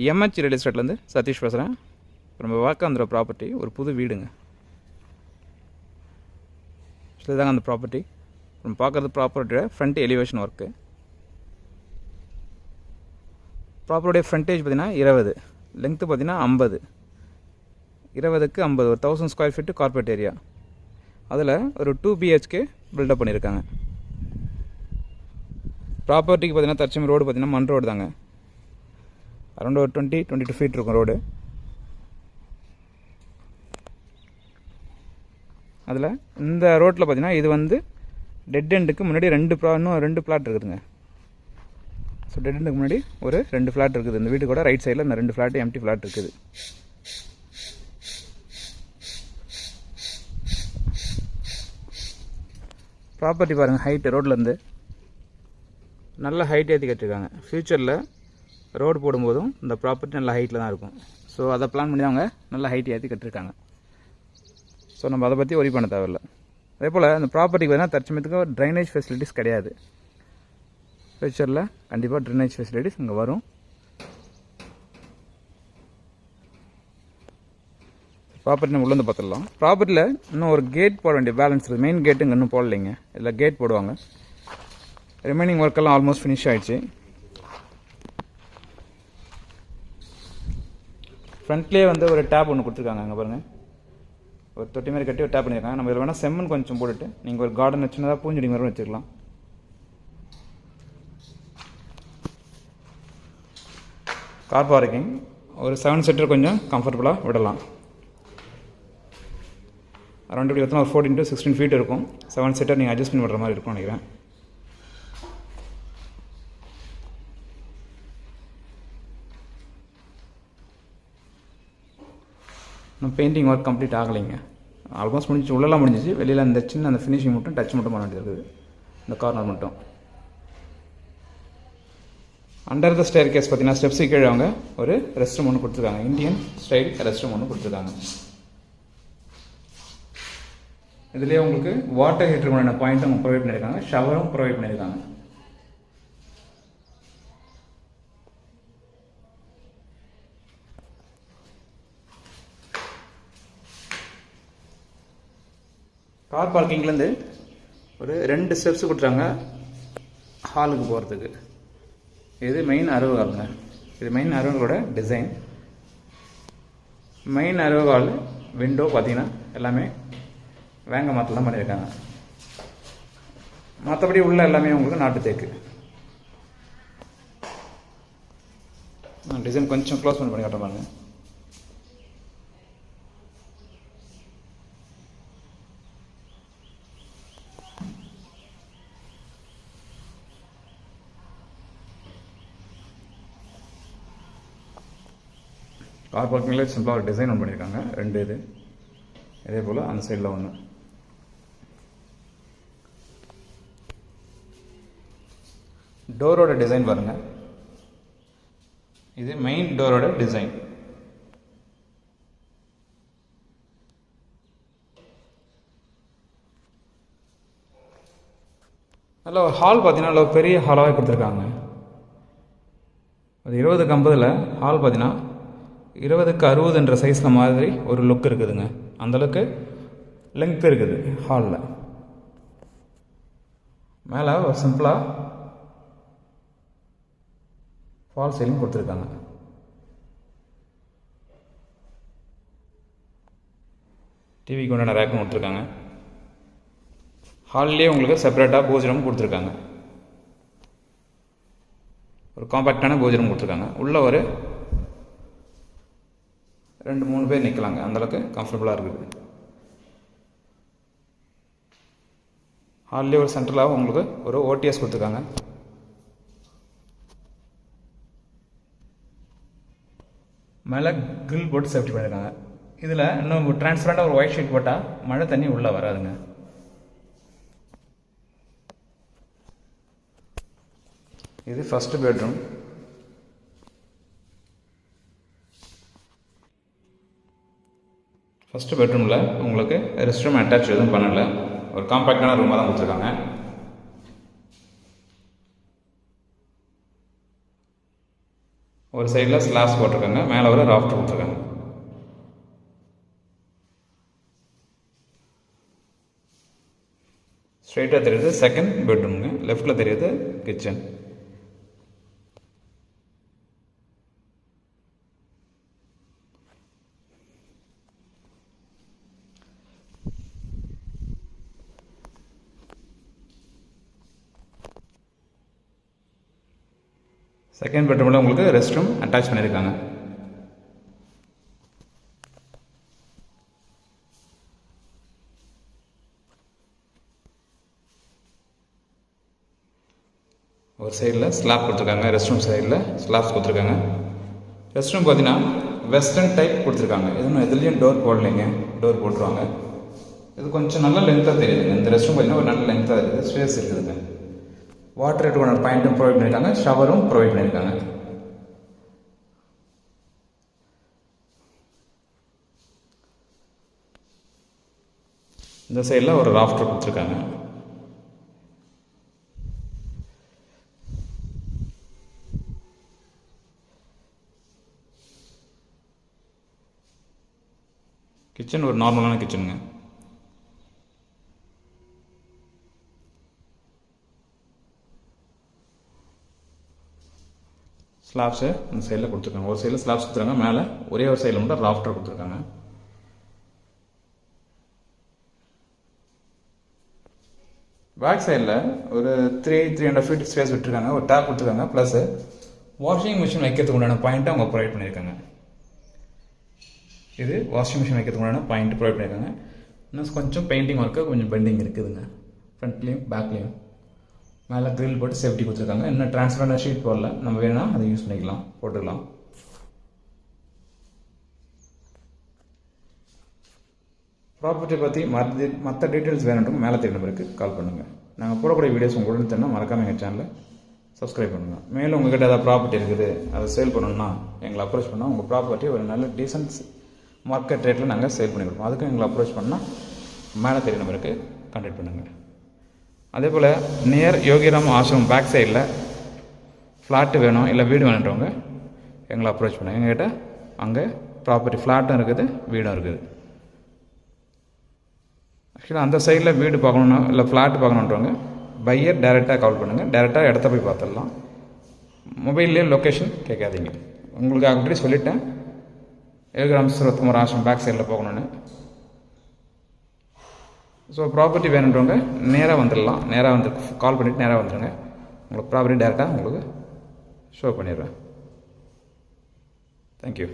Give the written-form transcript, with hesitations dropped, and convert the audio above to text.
MH real எஸ்டேட்லேருந்து Satish பேசுகிறேன். நம்ம வாக்காந்திர property ஒரு புது வீடுங்க. இதுதாங்க அந்த ப்ராப்பர்ட்டி. நம்ம பார்க்குறது ப்ராப்பர்ட்டியோட ஃப்ரண்ட் எலிவேஷன் ஒர்க்கு. ப்ராப்பர்ட்டியோடைய ஃப்ரண்டேஜ் பார்த்திங்கன்னா 20, லென்த்து பார்த்திங்கன்னா 50, 20க்கு 50, ஒரு 1000 ஸ்கொயர் ஃபீட்டு கார்பரேட் ஏரியா. அதில் ஒரு 2 BHK பில்டப் பண்ணியிருக்காங்க. ப்ராப்பர்ட்டிக்கு பார்த்திங்கன்னா தற்சமயம் ரோடு பார்த்திங்கன்னா மண் ரோடு தாங்க. அரௌண்ட் ஒரு 22 ஃபீட் இருக்கும் ரோடு. அதில் இந்த ரோட்டில் பார்த்திங்கன்னா இது வந்து டெட் எண்டுக்கு முன்னாடி இன்னும் 2 பிளாட் இருக்குதுங்க. ஸோ டெட் எண்டுக்கு முன்னாடி ஒரு 2 ஃப்ளாட் இருக்குது. இந்த வீட்டு கூட ரைட் சைடில் இந்த 2 ஃப்ளாட்டு எம்டி ஃப்ளாட் இருக்குது. ப்ராப்பர்ட்டி பாருங்கள், ஹைட்டு ரோட்லேருந்து நல்ல ஹைட் ஏற்றி கட்டிருக்காங்க. ஃப்யூச்சரில் ரோடு போடும்போதும் இந்த ப்ராப்பர்ட்டி நல்ல ஹைட்டில் தான் இருக்கும். ஸோ அதை பிளான் பண்ணி அவங்க நல்ல ஹைட் ஏற்றி கட்டிருக்காங்க. ஸோ நம்ம அதை பற்றி ஒரி பண்ண தேவையில்லை. அதே போல் இந்த ப்ராப்பர்ட்டிக்கு பார்த்தீங்கன்னா தற்சமயத்துக்கு ட்ரைனேஜ் ஃபெசிலிட்டிஸ் கிடையாது. ஃப்யூச்சரில் கண்டிப்பாக ட்ரைனேஜ் ஃபெசிலிட்டிஸ் இங்கே வரும். ப்ராப்பர்ட்டி நம்ம உள்ளே பார்த்துடலாம். ப்ராப்பர்ட்டியில் இன்னும் ஒரு கேட் போட வேண்டிய பேலன்ஸ் இருக்குது. மெயின் கேட்டு இங்கே இன்னும் போடலைங்க. இதில் கேட் போடுவாங்க. ரிமைனிங் ஒர்க்கெல்லாம் ஆல்மோஸ்ட் ஃபினிஷ் ஆகிடுச்சு. ஃப்ரண்ட்லேயே வந்து ஒரு டேப் ஒன்று கொடுத்துருக்காங்க. அங்கே பாருங்கள், ஒரு தொட்டி மாதிரி கட்டி ஒரு டேப் பண்ணியிருக்காங்க. நம்ம இதில் வேணால் செம்மண் கொஞ்சம் போட்டுட்டு நீங்கள் ஒரு கார்டன் வச்சுருந்தா பூஞ்செடி மாதிரி வச்சுக்கலாம். கார் பார்க்கிங் ஒரு 7 சீட்டர் கொஞ்சம் கம்ஃபர்டபுளாக விடலாம். அரௌண்ட் இப்படி பார்த்தா ஒரு 14 to 16 ஃபீட் இருக்கும். 7 சீட்டர் நீங்கள் அட்ஜஸ்ட் பண்ணி விடுற மாதிரி இருக்கும்னு நினைக்கிறேன். இன்னும் பெயிண்டிங் ஒர்க் கம்ப்ளீட் ஆகலைங்க. ஆல்மோஸ்ட் முடிஞ்சிச்சு. உள்ளெல்லாம் முடிஞ்சிச்சு. வெளியில் அந்த சின்ன அந்த ஃபினிஷிங் மட்டும் டச் மட்டும் பண்ண வேண்டியது இருக்குது. இந்த கார்னர் மட்டும். அண்டர் த ஸ்டேர் கேஸ் பார்த்தீங்கன்னா ஸ்டெப்ஸு கீழே அவங்க ஒரு ரெஸ்ட் ரூம் ஒன்று கொடுத்துருக்காங்க. இந்தியன் ஸ்டைல் ரெஸ்ட் ரூம் ஒன்று கொடுத்துருக்காங்க. இதுலேயே உங்களுக்கு வாட்டர் ஹீட்டருக்கான பாயிண்ட்டும் ப்ரொவைட் பண்ணியிருக்காங்க. ஷவரும் ப்ரொவைட் பண்ணியிருக்காங்க. கார் பார்க்கிங்லேருந்து ஒரு 2 ஸ்டெப்ஸ் கொடுத்துறாங்க ஹாலுக்கு போகிறதுக்கு. இது மெயின் அறுவகாலுங்க. இது மெயின் அறுவகாலோட டிசைன். மெயின் அறுவகால் விண்டோ பார்த்தீங்கன்னா எல்லாமே வேங்க மரத்தில் தான் பண்ணியிருக்காங்க. மற்றபடி உள்ள எல்லாமே உங்களுக்கு நாட்டு தேக்கு. டிசைன் கொஞ்சம் க்ளோஸ் பண்ணி காட்ட பாருங்க. கார் பார்க்கிங்கில் சிம்பிளாக ஒரு டிசைன் ஒன்று பண்ணியிருக்காங்க. 2 இது. இதே போல் அந்த சைடில் ஒன்று. டோரோட டிசைன் பாருங்கள். இது மெயின் டோரோட டிசைன். நல்ல ஒரு ஹால் பார்த்தீங்கன்னா நல்ல பெரிய ஹாலாகவே கொடுத்துருக்காங்க. அது 20க்கு 50 ஹால் பார்த்தீங்கன்னா 20க்கு 60 சைஸில் மாதிரி ஒரு லுக் இருக்குதுங்க. அந்தளவுக்கு லெங்க் இருக்குது ஹாலில். மேலே ஒரு சிம்பிளாக ஃபால் சீலிங் கொடுத்துருக்காங்க. டிவிக்கு உண்டான ரேக்கும் கொடுத்துருக்காங்க. ஹால்லேயே உங்களுக்கு செப்பரேட்டாக பூஜை கொடுத்துருக்காங்க. ஒரு காம்பேக்டான பூஜை கொடுத்துருக்காங்க. உள்ள ஒரு 2-3 பேர் நிற்கலாங்க. அந்தளவுக்கு கம்ஃபர்டபுளாக இருக்குது. ஹால்லேயே ஒரு சென்ட்ரலாக உங்களுக்கு ஒரு ஓடிஎஸ் கொடுத்துருக்காங்க. மேலே கிரில் போட்டு சேஃப்டி பண்ணியிருக்காங்க. இதில் இன்னும் டிரான்ஸ்பரண்டாக ஒரு ஒயிட் ஷீட் போட்டால் மழை தண்ணி உள்ளே வராதுங்க. இது ஃபஸ்ட்டு பெட்ரூம். ஃபஸ்ட்டு பெட்ரூமில் உங்களுக்கு ரெஸ்ட் ரூம் அட்டாச் எதுவும் பண்ணலை. ஒரு காம்பேக்டான ரூமாக தான் கொடுத்துருக்காங்க. ஒரு சைடில் ஸ்லாப்ஸ் போட்டிருக்காங்க, மேலே ஒரு ராஃப்டர் கொடுத்துருக்காங்க. ஸ்ட்ரைட்டாக தெரியுது செகண்ட் பெட்ரூமுங்க, லெஃப்டில் தெரியுது கிச்சன். செகண்ட் பெட்ரூமில் உங்களுக்கு ரெஸ்ட் ரூம் அட்டாச் பண்ணியிருக்காங்க. ஒரு சைடில் ஸ்லாப் கொடுத்துருக்காங்க, ரெஸ்ட் ரூம் சைடில் ஸ்லாப்ஸ் கொடுத்துருக்காங்க. ரெஸ்ட் ரூம் பார்த்தீங்கன்னா வெஸ்டர்ன் டைப் கொடுத்துருக்காங்க. எதுலேயும் டோர் போடலைங்க, டோர் போட்டுருவாங்க. இது கொஞ்சம் நல்ல லென்த்தாக தெரியுதுங்க. இந்த ரெஸ்ட் ரூம் பார்த்தீங்கன்னா ஒரு நல்ல லென்த்தாக இருக்குது, ஸ்பேஸ் இருக்குதுங்க. வாட்டர் ஹீட்டரோட பாயிண்ட்டும் ப்ரொவைட் பண்ணியிருக்காங்க, ஷவரும் ப்ரொவைட் பண்ணியிருக்காங்க. இந்த சைடில் ஒரு ராஃப்டர் கொடுத்துருக்காங்க. கிச்சன் ஒரு நார்மலான கிச்சனுங்க. ஸ்லாப்ஸு இந்த சைடில் கொடுத்துருக்காங்க. ஒரு சைடில் ஸ்லாப்ஸ் கொடுத்துருக்காங்க, மேலே ஒரே ஒரு சைடில் மட்டும் ராஃப்டர் கொடுத்துருக்காங்க. பேக் சைடில் ஒரு 3.5 feet ஸ்பேஸ் விட்டுருக்காங்க. ஒரு டேப் கொடுத்துருக்காங்க, ப்ளஸ் வாஷிங் மிஷின் வைக்கிறதுக்கு உண்டான பாயிண்ட்டை அவங்க ப்ரொவைட் பண்ணியிருக்காங்க. இது வாஷிங் மிஷின் வைக்கிறதுக்கு உண்டான பாயிண்ட் ப்ரொவைட் பண்ணியிருக்காங்க. இன்னும் கொஞ்சம் பெயிண்டிங் ஒர்க்கு கொஞ்சம் பெண்டிங் இருக்குதுங்க, ஃப்ரண்ட்லேயும் பேக்லேயும். மேலே க்ரில் போட்டு சேஃப்டி கொடுத்துருக்காங்க. இன்னும் டிரான்ஸ்பரண்ட் ஷீட் போடல, நம்ம வேணும்னா அதை யூஸ் பண்ணிக்கலாம், போட்டுக்கலாம். ப்ராப்பர்ட்டி பற்றி மற்ற டீட்டெயில்ஸ் வேணும்னு மேலே தெரிய நம்பருக்கு கால் பண்ணுங்கள். நாங்கள் போடக்கூடிய வீடியோஸ் உங்களுக்கு தெரிஞ்சுன்னா மறக்காமல் எங்கள் சேனலை சப்ஸ்கிரைப் பண்ணுங்கள். மேலும் உங்கள்கிட்ட ஏதாவது ப்ராப்பர்ட்டி இருக்குது, அதை சேல் பண்ணணும்னா எங்களை அப்ரோச் பண்ணால் உங்கள் ப்ராப்பர்ட்டி ஒரு நல்ல டீசன்ட் மார்க்கெட் ரேட்டில் நாங்கள் சேல் பண்ணி கொடுப்போம். அதுக்கும் எங்களை அப்ரோச் பண்ணால் மேலே தெரிய நம்பருக்கு கான்டாக்ட் பண்ணுங்கள். அதே போல் நியர் யோகிராம் ஆசிரமம் பேக் சைடில் ஃப்ளாட்டு வேணும் இல்லை வீடு வேணுன்றவங்க எங்களை அப்ரோச் பண்ணுங்கள். எங்கள்கிட்ட அங்கே ப்ராப்பர்ட்டி ஃப்ளாட்டும் இருக்குது, வீடும் இருக்குது. ஆக்சுவலாக அந்த சைடில் வீடு பார்க்கணுன்னா இல்லை ஃப்ளாட் பார்க்கணுன்றவங்க பையர் டேரெக்டாக கால் பண்ணுங்கள். டேரெக்டாக இடத்த போய் பார்த்துடலாம். மொபைல்லேயே லொக்கேஷன் கேட்காதீங்க. உங்களுக்கு ஆல்ரெடி சொல்லிட்டேன், யோகிராம் சர்வத்குமார் ஆசிரமம் பேக் சைடில் போகணுன்னு. ஸோ ப்ராப்பர்ட்டி வேணுன்றவங்க நேராக வந்துடலாம். நேராக வந்து கால் பண்ணிவிட்டு நேராக வந்துடுங்க. உங்களுக்கு ப்ராப்பர்ட்டி டேரெக்டாக உங்களுக்கு ஷோ பண்ணிடுறேன். தேங்க்யூ.